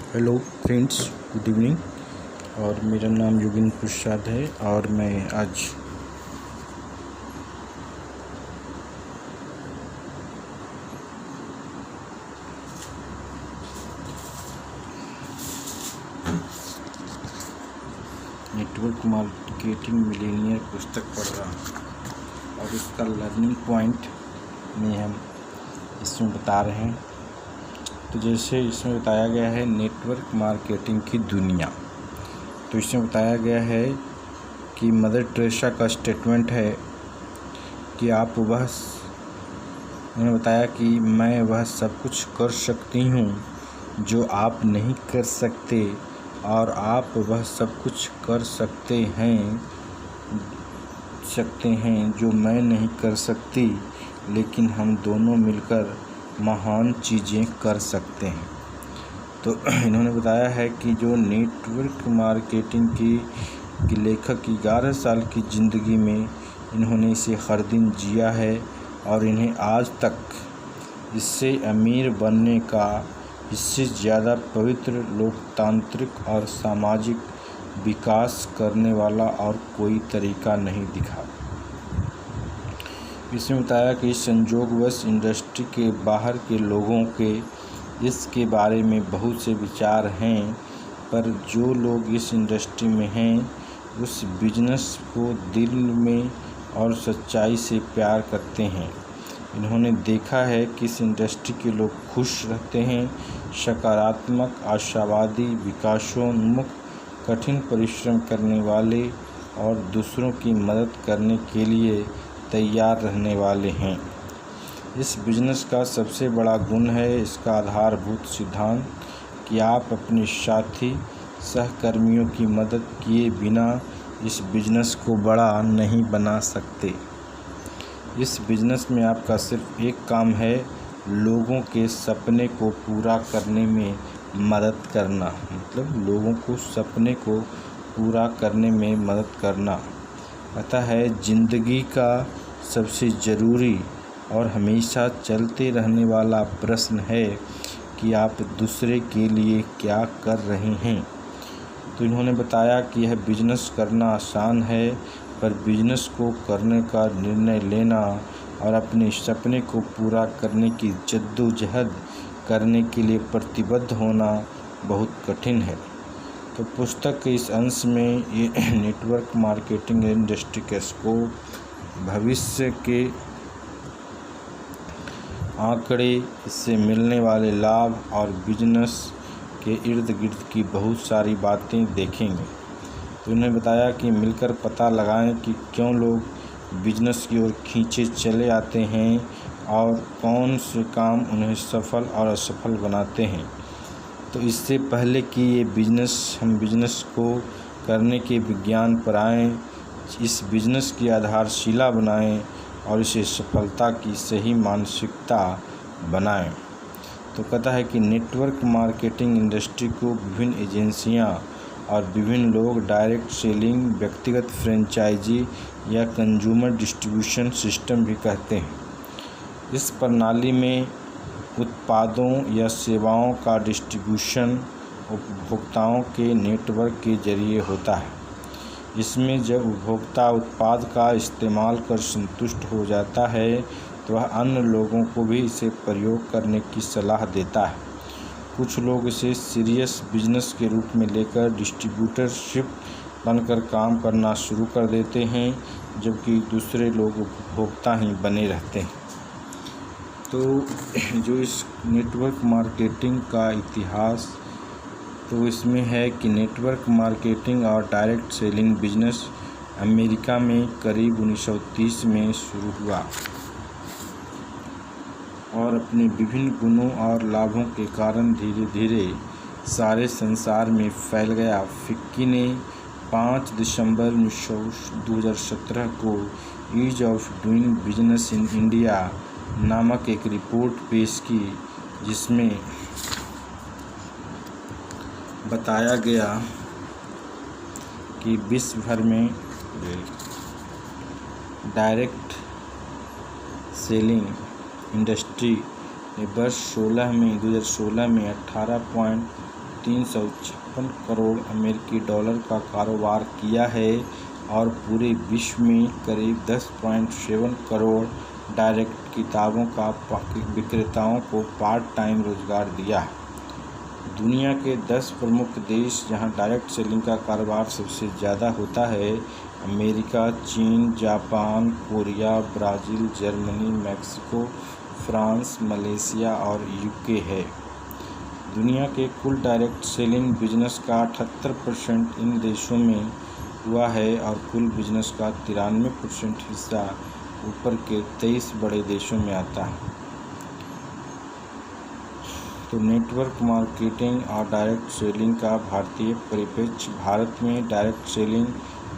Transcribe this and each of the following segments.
Hello friends, good evening. और मेरा नाम योगेंद्र प्रसाद है और मैं आज नेटवर्क मार्केटिंग मिलेनियर पुस्तक पढ़ रहा हूँ और उसका लर्निंग पॉइंट में हम इसमें बता रहे हैं। तो जैसे इसमें बताया गया है नेटवर्क मार्केटिंग की दुनिया, तो इसमें बताया गया है कि मदर टेरेसा का स्टेटमेंट है कि उन्होंने बताया कि मैं वह सब कुछ कर सकती हूँ जो आप नहीं कर सकते और आप वह सब कुछ कर सकते हैं जो मैं नहीं कर सकती, लेकिन हम दोनों मिलकर महान चीज़ें कर सकते हैं। तो इन्होंने बताया है कि जो नेटवर्क मार्केटिंग की लेखक की 11 साल की ज़िंदगी में इन्होंने इसे हर दिन जिया है और इन्हें आज तक इससे अमीर बनने का, इससे ज़्यादा पवित्र, लोकतांत्रिक और सामाजिक विकास करने वाला और कोई तरीका नहीं दिखा। इसमें बताया कि संयोगवश इंडस्ट्री के बाहर के लोगों के इसके बारे में बहुत से विचार हैं, पर जो लोग इस इंडस्ट्री में हैं उस बिजनेस को दिल में और सच्चाई से प्यार करते हैं। इन्होंने देखा है कि इस इंडस्ट्री के लोग खुश रहते हैं, सकारात्मक, आशावादी, विकासोन्मुख, कठिन परिश्रम करने वाले और दूसरों की मदद करने के लिए तैयार रहने वाले हैं। इस बिजनेस का सबसे बड़ा गुण है इसका आधारभूत सिद्धांत कि आप अपने साथी सहकर्मियों की मदद किए बिना इस बिजनेस को बड़ा नहीं बना सकते। इस बिजनेस में आपका सिर्फ एक काम है, लोगों के सपने को पूरा करने में मदद करना, मतलब लोगों को सपने को पूरा करने में मदद करना। अतः है ज़िंदगी का सबसे ज़रूरी और हमेशा चलते रहने वाला प्रश्न है कि आप दूसरे के लिए क्या कर रहे हैं। तो इन्होंने बताया कि यह बिजनेस करना आसान है, पर बिजनेस को करने का निर्णय लेना और अपने सपने को पूरा करने की जद्दोजहद करने के लिए प्रतिबद्ध होना बहुत कठिन है। तो पुस्तक के इस अंश में ये नेटवर्क मार्केटिंग इंडस्ट्री के स्कोप, भविष्य के आंकड़े, इससे मिलने वाले लाभ और बिजनेस के इर्द गिर्द की बहुत सारी बातें देखेंगे। तो उन्होंने बताया कि मिलकर पता लगाएं कि क्यों लोग बिजनेस की ओर खींचे चले आते हैं और कौन से काम उन्हें सफल और असफल बनाते हैं। तो इससे पहले कि हम बिजनेस को करने के विज्ञान पर आएँ, इस बिजनेस की आधारशिला बनाएं और इसे सफलता की सही मानसिकता बनाएं। तो कहता है कि नेटवर्क मार्केटिंग इंडस्ट्री को विभिन्न एजेंसियां और विभिन्न लोग डायरेक्ट सेलिंग, व्यक्तिगत फ्रेंचाइजी या कंज्यूमर डिस्ट्रीब्यूशन सिस्टम भी कहते हैं। इस प्रणाली में उत्पादों या सेवाओं का डिस्ट्रीब्यूशन उपभोक्ताओं के नेटवर्क के जरिए होता है। इसमें जब उपभोक्ता उत्पाद का इस्तेमाल कर संतुष्ट हो जाता है तो वह अन्य लोगों को भी इसे प्रयोग करने की सलाह देता है। कुछ लोग इसे सीरियस बिजनेस के रूप में लेकर डिस्ट्रीब्यूटरशिप बनकर काम करना शुरू कर देते हैं, जबकि दूसरे लोग उपभोक्ता ही बने रहते हैं। तो जो इस नेटवर्क मार्केटिंग का इतिहास, तो इसमें है कि नेटवर्क मार्केटिंग और डायरेक्ट सेलिंग बिजनेस अमेरिका में करीब 1930 में शुरू हुआ और अपने विभिन्न गुणों और लाभों के कारण धीरे धीरे सारे संसार में फैल गया। फिक्की ने 5 दिसंबर 2017 को ease of doing business in India नामक एक रिपोर्ट पेश की, जिसमें बताया गया कि विश्व भर में डायरेक्ट सेलिंग इंडस्ट्री ने वर्ष 2016 में 356 करोड़ अमेरिकी डॉलर का कारोबार किया है और पूरे विश्व में करीब 10.7 करोड़ डायरेक्ट किताबों का विक्रेताओं को पार्ट टाइम रोजगार दिया है। दुनिया के 10 प्रमुख देश जहां डायरेक्ट सेलिंग का कारोबार सबसे ज़्यादा होता है अमेरिका, चीन, Japan, Korea, Brazil, Germany, Mexico, France, Malaysia और यूके है। दुनिया के कुल डायरेक्ट सेलिंग बिजनेस का 78% इन देशों में हुआ है और कुल बिजनेस का 93% हिस्सा ऊपर के 23 बड़े देशों में आता है। तो नेटवर्क मार्केटिंग और डायरेक्ट सेलिंग का भारतीय परिप्रेक्ष्य। भारत में डायरेक्ट सेलिंग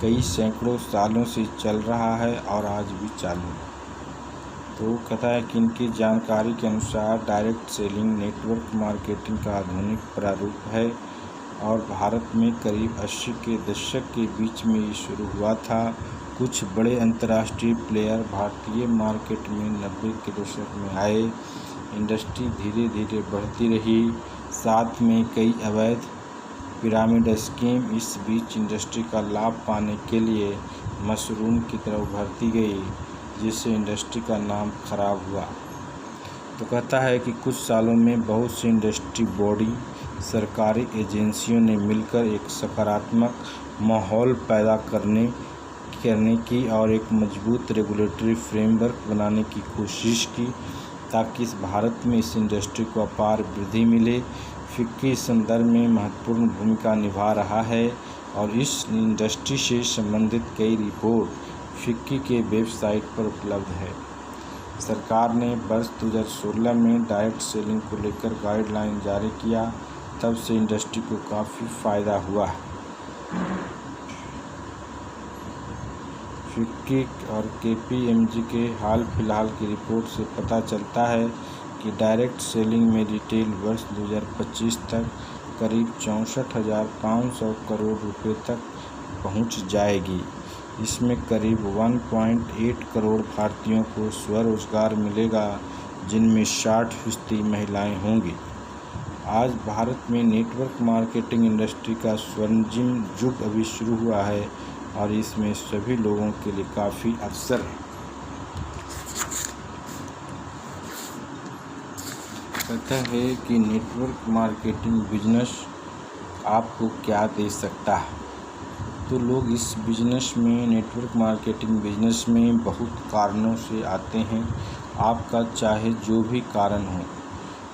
कई सैकड़ों सालों से चल रहा है और आज भी चालू है। तो कहता है कि इनकी जानकारी के अनुसार डायरेक्ट सेलिंग नेटवर्क मार्केटिंग का आधुनिक प्रारूप है और भारत में करीब 80 के दशक के बीच में ये शुरू हुआ था। कुछ बड़े अंतर्राष्ट्रीय प्लेयर भारतीय मार्केट में 90 के दशक में आए। इंडस्ट्री धीरे धीरे बढ़ती रही, साथ में कई अवैध पिरामिड स्कीम इस बीच इंडस्ट्री का लाभ पाने के लिए मशरूम की तरह उभरती गई, जिससे इंडस्ट्री का नाम खराब हुआ। तो कहता है कि कुछ सालों में बहुत सी इंडस्ट्री बॉडी, सरकारी एजेंसियों ने मिलकर एक सकारात्मक माहौल पैदा करने की और एक मजबूत रेगुलेटरी फ्रेमवर्क बनाने की कोशिश की ताकि इस भारत में इस इंडस्ट्री को अपार वृद्धि मिले। फिक्की इस संदर्भ में महत्वपूर्ण भूमिका निभा रहा है और इस इंडस्ट्री से संबंधित कई रिपोर्ट फिक्की के वेबसाइट पर उपलब्ध है। सरकार ने वर्ष 2016 में डायरेक्ट सेलिंग को लेकर गाइडलाइन जारी किया, तब से इंडस्ट्री को काफ़ी फ़ायदा हुआ है। फिक्की और KPMG के हाल फिलहाल की रिपोर्ट से पता चलता है कि डायरेक्ट सेलिंग में रिटेल वर्ष 2025 तक करीब 64,500 करोड़ रुपए तक पहुंच जाएगी। इसमें करीब 1.8 करोड़ भारतीयों को स्वरोजगार मिलेगा, जिनमें 60% महिलाएं होंगी। आज भारत में नेटवर्क मार्केटिंग इंडस्ट्री का स्वर्णिम युग अभी शुरू हुआ है और इसमें सभी लोगों के लिए काफ़ी अवसर है। कहता है कि नेटवर्क मार्केटिंग बिजनेस आपको क्या दे सकता है। तो लोग इस बिजनेस में, नेटवर्क मार्केटिंग बिजनेस में बहुत कारणों से आते हैं। आपका चाहे जो भी कारण हो,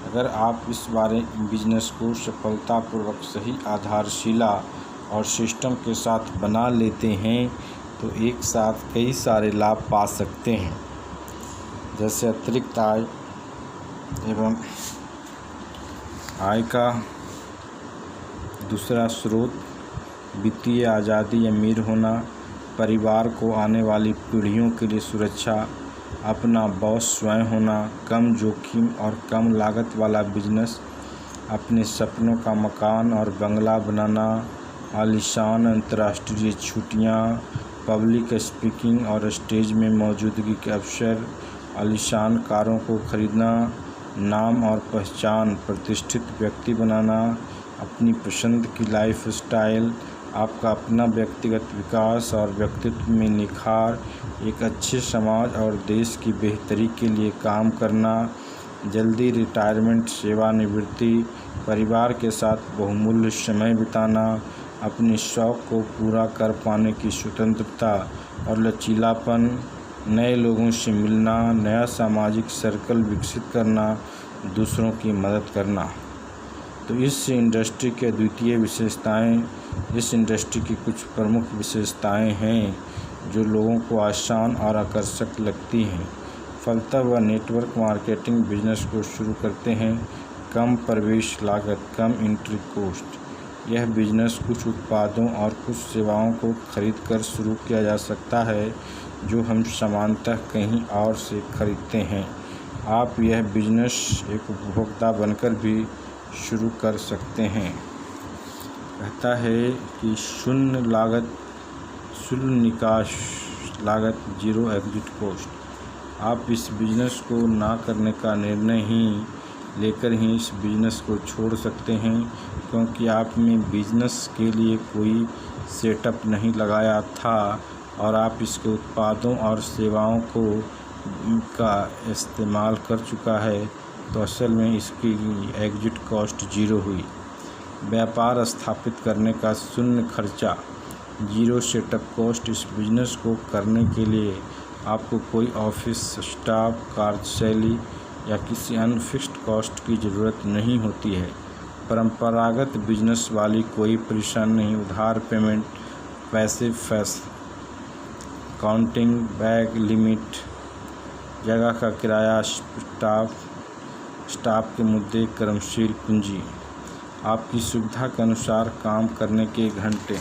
अगर आप इस बिजनेस को सफलतापूर्वक सही आधारशिला और सिस्टम के साथ बना लेते हैं तो एक साथ कई सारे लाभ पा सकते हैं, जैसे अतिरिक्त आय एवं आय का दूसरा स्रोत, वित्तीय आज़ादी, अमीर होना, परिवार को आने वाली पीढ़ियों के लिए सुरक्षा, अपना बॉस स्वयं होना, कम जोखिम और कम लागत वाला बिजनेस, अपने सपनों का मकान और बंगला बनाना, आलीशान अंतर्राष्ट्रीय छुट्टियां, पब्लिक स्पीकिंग और स्टेज में मौजूदगी के अवसर, आलीशान कारों को खरीदना, नाम और पहचान, प्रतिष्ठित व्यक्ति बनाना, अपनी पसंद की लाइफ स्टाइल, आपका अपना व्यक्तिगत विकास और व्यक्तित्व में निखार, एक अच्छे समाज और देश की बेहतरी के लिए काम करना, जल्दी रिटायरमेंट, सेवानिवृत्ति, परिवार के साथ बहुमूल्य समय बिताना, अपने शौक़ को पूरा कर पाने की स्वतंत्रता और लचीलापन, नए लोगों से मिलना, नया सामाजिक सर्कल विकसित करना, दूसरों की मदद करना। तो इस इंडस्ट्री के अद्वितीय विशेषताएं, इस इंडस्ट्री की कुछ प्रमुख विशेषताएं हैं जो लोगों को आसान और आकर्षक लगती हैं। फलतः वह नेटवर्क मार्केटिंग बिजनेस को शुरू करते हैं। कम प्रवेश लागत, कम एंट्री कॉस्ट। यह बिजनेस कुछ उत्पादों और कुछ सेवाओं को खरीदकर शुरू किया जा सकता है जो हम सामान्यतः कहीं और से खरीदते हैं। आप यह बिजनेस एक उपभोक्ता बनकर भी शुरू कर सकते हैं। कहता है कि शून्य लागत, शून्य निकास लागत, जीरो एग्जिट कॉस्ट। आप इस बिजनेस को ना करने का निर्णय ही लेकर ही इस बिज़नेस को छोड़ सकते हैं, क्योंकि आपने बिज़नेस के लिए कोई सेटअप नहीं लगाया था और आप इसके उत्पादों और सेवाओं का इस्तेमाल कर चुका है, तो असल में इसकी एग्जिट कॉस्ट ज़ीरो हुई। व्यापार स्थापित करने का शून्य खर्चा, ज़ीरो सेटअप कॉस्ट। इस बिज़नेस को करने के लिए आपको कोई ऑफिस स्टाफ, कार्यशैली या किसी अन्य फिक्स्ड कॉस्ट की ज़रूरत नहीं होती है। परंपरागत बिजनेस वाली कोई परेशानी नहीं, उधार पेमेंट, पैसे काउंटिंग, बैग लिमिट, जगह का किराया, स्टाफ के मुद्दे, कर्मशील पूंजी, आपकी सुविधा के अनुसार काम करने के घंटे।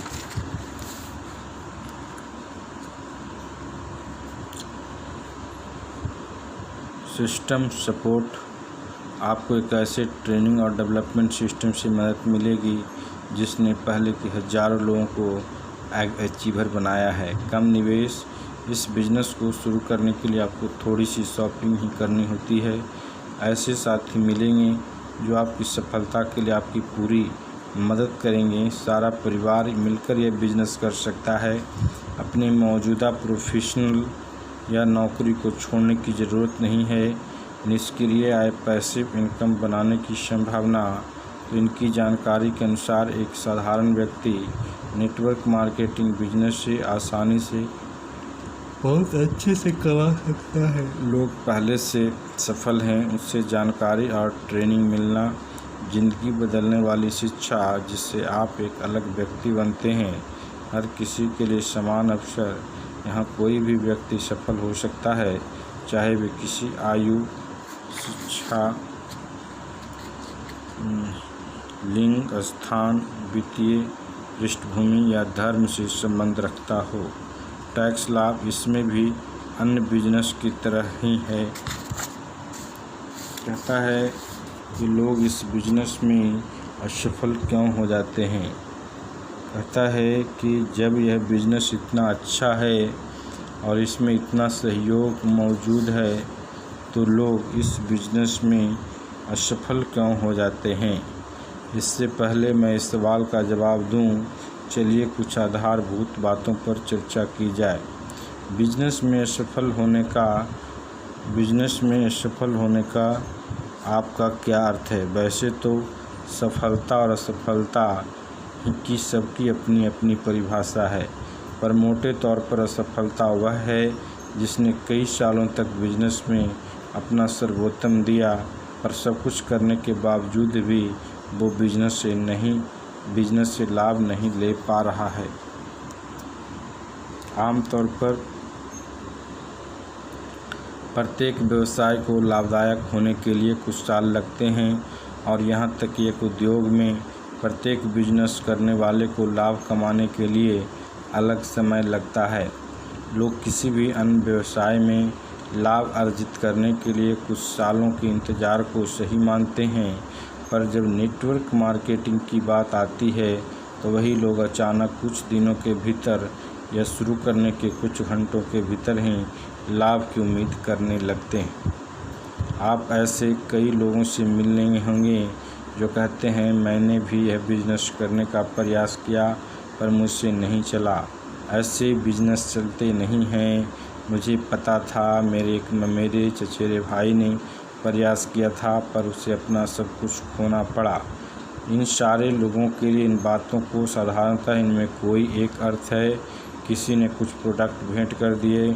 सिस्टम सपोर्ट, आपको एक ऐसे ट्रेनिंग और डेवलपमेंट सिस्टम से मदद मिलेगी जिसने पहले के हज़ारों लोगों को अचीवर बनाया है। कम निवेश, इस बिज़नेस को शुरू करने के लिए आपको थोड़ी सी शॉपिंग ही करनी होती है। ऐसे साथी मिलेंगे जो आपकी सफलता के लिए आपकी पूरी मदद करेंगे। सारा परिवार मिलकर यह बिज़नेस कर सकता है। अपने मौजूदा प्रोफेशनल या नौकरी को छोड़ने की ज़रूरत नहीं है। निष्क्रिय आय, पैसिव इनकम बनाने की संभावना, तो इनकी जानकारी के अनुसार एक साधारण व्यक्ति नेटवर्क मार्केटिंग बिजनेस से आसानी से बहुत अच्छे से कमा सकता है। लोग पहले से सफल हैं, उससे जानकारी और ट्रेनिंग मिलना, ज़िंदगी बदलने वाली शिक्षा जिससे आप एक अलग व्यक्ति बनते हैं। हर किसी के लिए समान अवसर, यहाँ कोई भी व्यक्ति सफल हो सकता है, चाहे वे किसी आयु, शिक्षा, लिंग, स्थान, वित्तीय पृष्ठभूमि या धर्म से संबंध रखता हो। टैक्स लाभ, इसमें भी अन्य बिजनेस की तरह ही है। कहता है कि लोग इस बिजनेस में असफल क्यों हो जाते हैं। कहता है कि जब यह बिजनेस इतना अच्छा है और इसमें इतना सहयोग मौजूद है, तो लोग इस बिजनेस में असफल क्यों हो जाते हैं। इससे पहले मैं इस सवाल का जवाब दूं, चलिए कुछ आधारभूत बातों पर चर्चा की जाए। बिजनेस में असफल होने का आपका क्या अर्थ है। वैसे तो सफलता और असफलता की सबकी अपनी अपनी परिभाषा है, पर मोटे तौर पर असफलता वह है जिसने कई सालों तक बिजनेस में अपना सर्वोत्तम दिया, पर सब कुछ करने के बावजूद भी वो बिजनेस से लाभ नहीं ले पा रहा है। आमतौर पर प्रत्येक व्यवसाय को लाभदायक होने के लिए कुछ साल लगते हैं, और यहाँ तक कि एक उद्योग में प्रत्येक बिजनेस करने वाले को लाभ कमाने के लिए अलग समय लगता है। लोग किसी भी अन्य व्यवसाय में लाभ अर्जित करने के लिए कुछ सालों के इंतज़ार को सही मानते हैं, पर जब नेटवर्क मार्केटिंग की बात आती है तो वही लोग अचानक कुछ दिनों के भीतर या शुरू करने के कुछ घंटों के भीतर ही लाभ की उम्मीद करने लगते हैं। आप ऐसे कई लोगों से मिलने होंगे जो कहते हैं, मैंने भी यह बिजनेस करने का प्रयास किया पर मुझसे नहीं चला। ऐसे बिजनेस चलते नहीं हैं। मुझे पता था, मेरे चचेरे भाई ने प्रयास किया था पर उसे अपना सब कुछ खोना पड़ा। इन सारे लोगों के लिए इन बातों को साधारणतः इनमें कोई एक अर्थ है। किसी ने कुछ प्रोडक्ट भेंट कर दिए,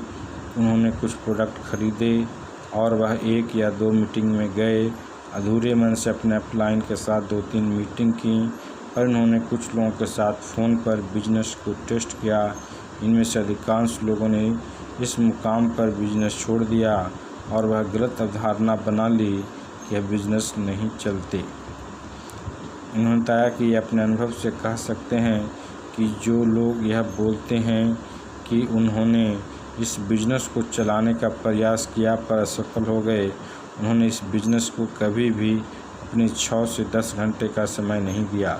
उन्होंने कुछ प्रोडक्ट खरीदे और वह 1 या 2 मीटिंग में गए। अधूरे मन से अपने अपलाइन के साथ 2-3 मीटिंग की, पर उन्होंने कुछ लोगों के साथ फ़ोन पर बिजनेस को टेस्ट किया। इनमें से अधिकांश लोगों ने इस मुकाम पर बिजनेस छोड़ दिया और वह गलत अवधारणा बना ली कि यह बिजनेस नहीं चलते। उन्होंने बताया कि अपने अनुभव से कह सकते हैं कि जो लोग यह बोलते हैं कि उन्होंने इस बिजनेस को चलाने का प्रयास किया पर असफल हो गए, उन्होंने इस बिजनेस को कभी भी अपने 6 से 10 घंटे का समय नहीं दिया।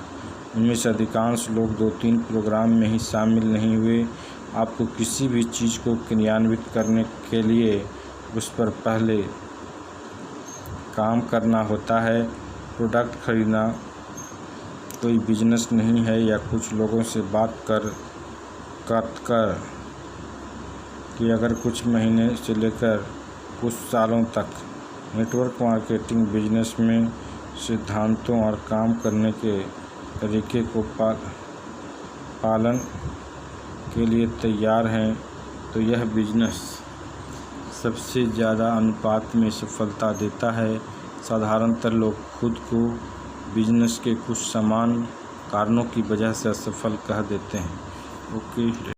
उनमें से अधिकांश लोग 2-3 प्रोग्राम में ही शामिल नहीं हुए। आपको किसी भी चीज़ को क्रियान्वित करने के लिए उस पर पहले काम करना होता है। प्रोडक्ट खरीदना कोई बिजनेस नहीं है या कुछ लोगों से बात कर कि अगर कुछ महीने से लेकर कुछ सालों तक नेटवर्क मार्केटिंग बिजनेस में सिद्धांतों और काम करने के तरीके को पालन के लिए तैयार हैं तो यह बिजनेस सबसे ज़्यादा अनुपात में सफलता देता है। साधारणतः लोग खुद को बिजनेस के कुछ समान कारणों की वजह से असफल कह देते हैं। ओके।